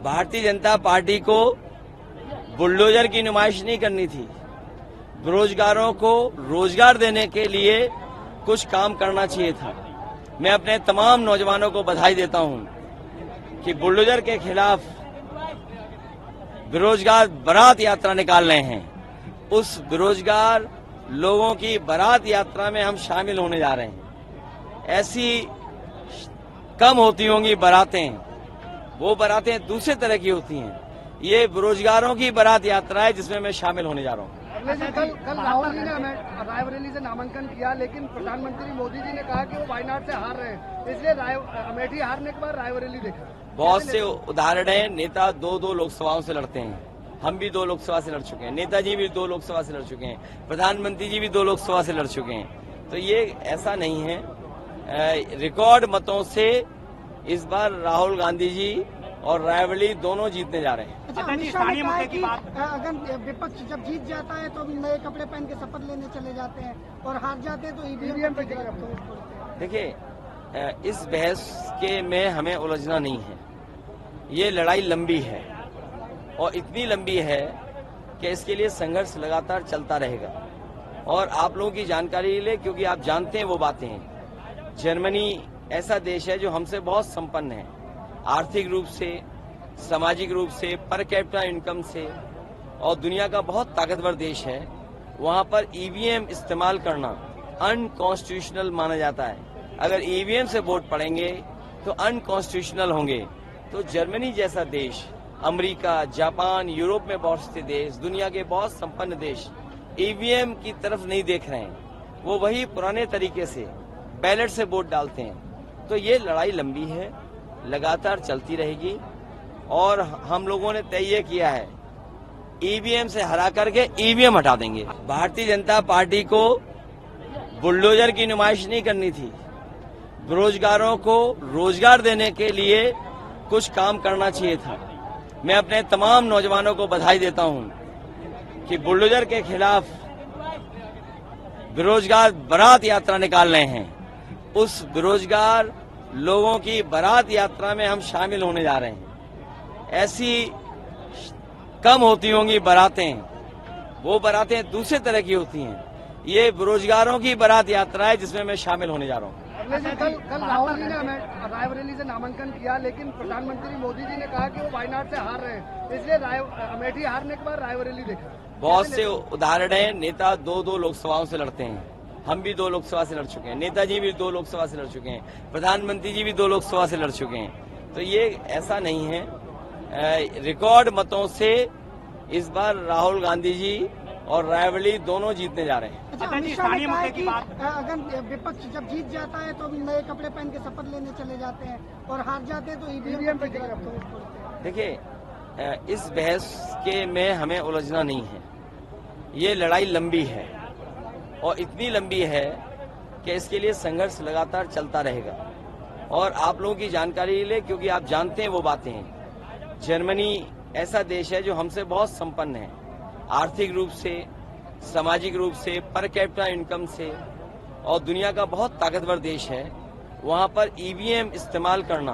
Bharatiya Janata party को bulldozer की नुमाइश नहीं करनी थी। बेरोजगारों को रोजगार देने के लिए कुछ काम करना चाहिए था। मैं अपने तमाम नौजवानों को बधाई देता हूं कि बुलडोजर के खिलाफ बेरोजगार बारात यात्रा निकाल रहे हैं। उस बेरोजगार लोगों की बारात यात्रा में हम शामिल होने जा रहे हैं। ऐसी कम होती होंगी बारातें, वो बारातें दूसरे तरह की होती हैं। ये बेरोजगारों की बारात यात्रा है जिसमें मैं शामिल होने जा रहा हूँ। कल राहुल जी ने रायबरेली से नामांकन किया, लेकिन प्रधानमंत्री मोदी जी ने कहा कि वो वायनाड से हार रहे हैं, इसलिए अमेठी हारने के बाद रायबरेली देखा। बहुत से उदाहरण हैं। नेता दो लोकसभाओं से लड़ते हैं। हम भी 2 लोकसभा से लड़ चुके हैं। नेताजी भी 2 लोकसभा से लड़ चुके हैं। प्रधानमंत्री जी भी 2 लोकसभा से लड़ चुके हैं। तो ये ऐसा नहीं है। रिकॉर्ड मतों से इस बार राहुल गांधी जी और रायबरेली दोनों जीतने जा रहे हैं। अच्छा, अमित शाह ने कहा कि अगर विपक्ष जब जीत जाता है तो नए कपड़े पहन के शपथ लेने चले जाते हैं और हार जाते हैं तो ईवीएम पे देखिए, इस बहस के में हमें उलझना नहीं है। ये लड़ाई लंबी है और इतनी लंबी है कि इसके लिए संघर्ष लगातार चलता रहेगा। और आप लोगों की जानकारी ले, क्योंकि आप जानते हैं वो बातें हैं। जर्मनी ऐसा देश है जो हमसे बहुत संपन्न है, आर्थिक रूप से, सामाजिक रूप से, पर कैपिटा इनकम से, और दुनिया का बहुत ताकतवर देश है। वहां पर ईवीएम इस्तेमाल करना अनकॉन्स्टिट्यूशनल माना जाता है। अगर ईवीएम से वोट पड़ेंगे तो अनकॉन्स्टिट्यूशनल होंगे। तो जर्मनी जैसा देश, अमेरिका, जापान, यूरोप में बहुत से देश, दुनिया के बहुत संपन्न देश ईवीएम की तरफ नहीं देख रहे हैं। वो वही पुराने तरीके से बैलेट से वोट डालते हैं। तो ये लड़ाई लंबी है, लगातार चलती रहेगी। और हम लोगों ने तय ये किया है, ईवीएम से हरा करके ईवीएम हटा देंगे। भारतीय जनता पार्टी को बुलडोजर की नुमाइश नहीं करनी थी। बेरोजगारों को रोजगार देने के लिए कुछ काम करना चाहिए था। मैं अपने तमाम नौजवानों को बधाई देता हूं कि बुलडोजर के खिलाफ बेरोजगार बारात यात्रा निकाल रहे हैं। उस बेरोजगार लोगों की बारात यात्रा में हम शामिल होने जा रहे हैं। ऐसी कम होती होंगी बारातें, वो बारातें दूसरे तरह की होती हैं। ये बेरोजगारों की बारात यात्रा है जिसमें मैं शामिल होने जा रहा हूँ। कल राहुल जी ने रायबरेली से नामांकन किया, लेकिन प्रधानमंत्री मोदी जी ने कहा कि वो वायनाड से हार रहे हैं, इसलिए अमेठी हारने के बाद रायबरेली देखा। बहुत से उदाहरण हैं। नेता 2 लोकसभाओं से लड़ते हैं। हम भी 2 लोकसभा से लड़ चुके हैं। नेताजी भी 2 लोकसभा से लड़ चुके हैं। प्रधानमंत्री जी भी 2 लोकसभा से लड़ चुके हैं। तो ये ऐसा नहीं है। रिकॉर्ड मतों से इस बार राहुल गांधी जी और रायबरेली दोनों जीतने जा रहे हैं। अच्छा, अमित शाह ने कहा कि अगर विपक्ष जब जीत जाता है तो नए कपड़े पहन के शपथ लेने चले जाते हैं और हार जाते हैं तो ईवीएम पे देखिए, इस बहस के में हमें उलझना नहीं है। ये लड़ाई लंबी है और इतनी लंबी है कि इसके लिए संघर्ष लगातार चलता रहेगा। और आप लोगों की जानकारी ले, क्योंकि आप जानते हैं वो बातें हैं। जर्मनी ऐसा देश है जो हमसे बहुत संपन्न है, आर्थिक रूप से, सामाजिक रूप से, पर कैपिटा इनकम से, और दुनिया का बहुत ताकतवर देश है। वहां पर ईवीएम इस्तेमाल करना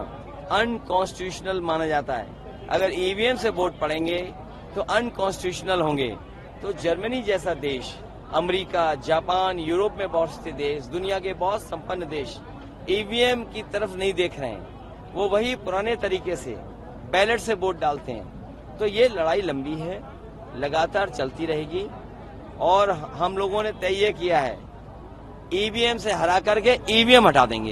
अनकॉन्स्टिट्यूशनल माना जाता है। अगर ईवीएम से वोट पड़ेंगे तो अनकॉन्स्टिट्यूशनल होंगे। तो जर्मनी जैसा देश, अमेरिका, जापान, यूरोप में बहुत से देश, दुनिया के बहुत संपन्न देश ईवीएम की तरफ नहीं देख रहे हैं। वो वही पुराने तरीके से बैलेट से वोट डालते हैं। तो ये लड़ाई लंबी है, लगातार चलती रहेगी। और हम लोगों ने तय ये किया है, ईवीएम से हरा करके ईवीएम हटा देंगे।